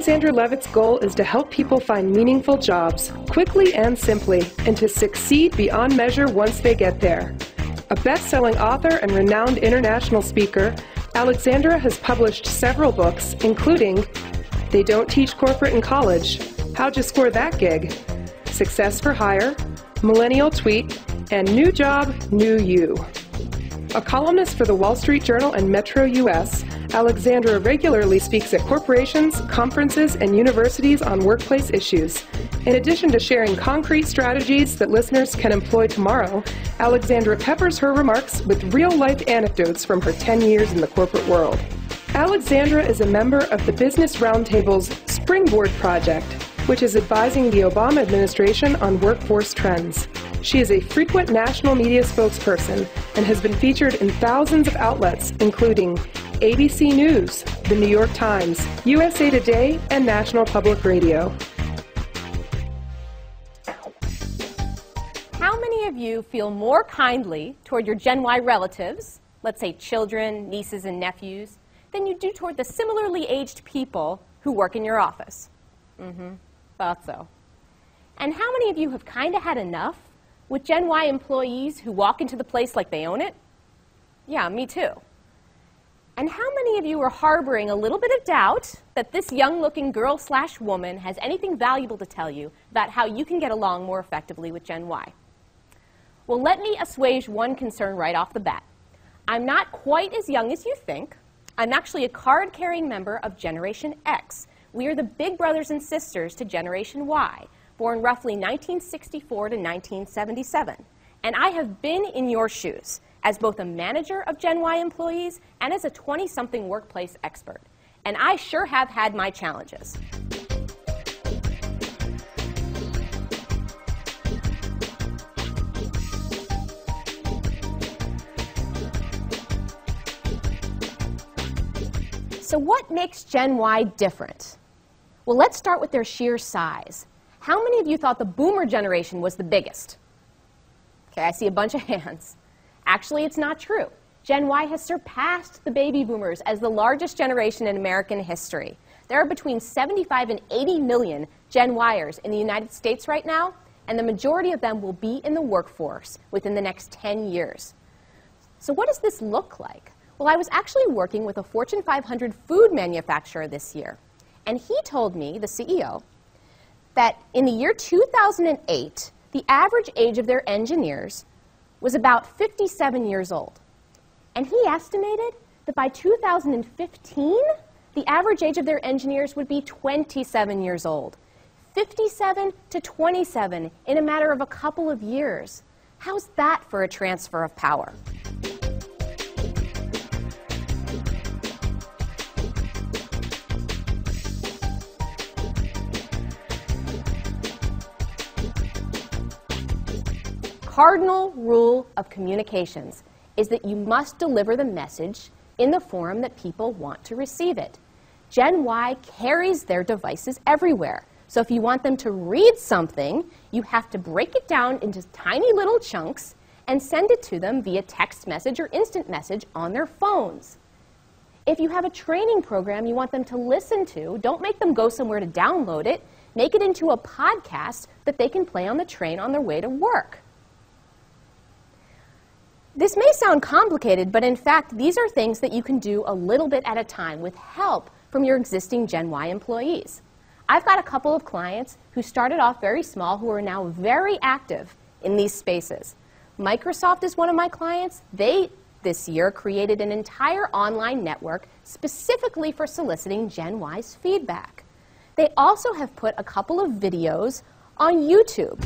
Alexandra Levit's goal is to help people find meaningful jobs, quickly and simply, and to succeed beyond measure once they get there. A best-selling author and renowned international speaker, Alexandra has published several books, including They Don't Teach Corporate in College, How'd You Score That Gig?, Success for Hire, MillennialTweet, and New Job, New You. A columnist for the Wall Street Journal and Metro US, Alexandra regularly speaks at corporations, conferences, and universities on workplace issues. In addition to sharing concrete strategies that listeners can employ tomorrow, Alexandra peppers her remarks with real-life anecdotes from her 10 years in the corporate world. Alexandra is a member of the Business Roundtable's Springboard Project, which is advising the Obama administration on workforce trends. She is a frequent national media spokesperson and has been featured in thousands of outlets, including ABC News, The New York Times, USA Today, and National Public Radio. How many of you feel more kindly toward your Gen Y relatives, let's say children, nieces, and nephews, than you do toward the similarly aged people who work in your office? Thought so. And how many of you have kind of had enough with Gen Y employees who walk into the place like they own it? Yeah, me too. And how many of you are harboring a little bit of doubt that this young-looking girl/woman has anything valuable to tell you about how you can get along more effectively with Gen Y? Well, let me assuage one concern right off the bat. I'm not quite as young as you think. I'm actually a card-carrying member of Generation X. We are the big brothers and sisters to Generation Y, born roughly 1964 to 1977. And I have been in your shoes as both a manager of Gen Y employees and as a 20-something workplace expert. And I sure have had my challenges. So what makes Gen Y different? Well, let's start with their sheer size. How many of you thought the boomer generation was the biggest? Okay, I see a bunch of hands. Actually, it's not true. Gen Y has surpassed the baby boomers as the largest generation in American history. There are between 75 and 80 million Gen Yers in the United States right now, and the majority of them will be in the workforce within the next 10 years. So what does this look like? Well, I was actually working with a Fortune 500 food manufacturer this year, and he told me, the CEO, that in the year 2008, the average age of their engineers was about 57 years old. And he estimated that by 2015, the average age of their engineers would be 27 years old. 57 to 27 in a matter of a couple of years. How's that for a transfer of power? Cardinal rule of communications is that you must deliver the message in the form that people want to receive it. Gen Y carries their devices everywhere. So if you want them to read something, you have to break it down into tiny little chunks and send it to them via text message or instant message on their phones. If you have a training program you want them to listen to, don't make them go somewhere to download it. Make it into a podcast that they can play on the train on their way to work. This may sound complicated, but in fact, these are things that you can do a little bit at a time with help from your existing Gen Y employees. I've got a couple of clients who started off very small who are now very active in these spaces. Microsoft is one of my clients. They, this year, created an entire online network specifically for soliciting Gen Y's feedback. They also have put a couple of videos on YouTube.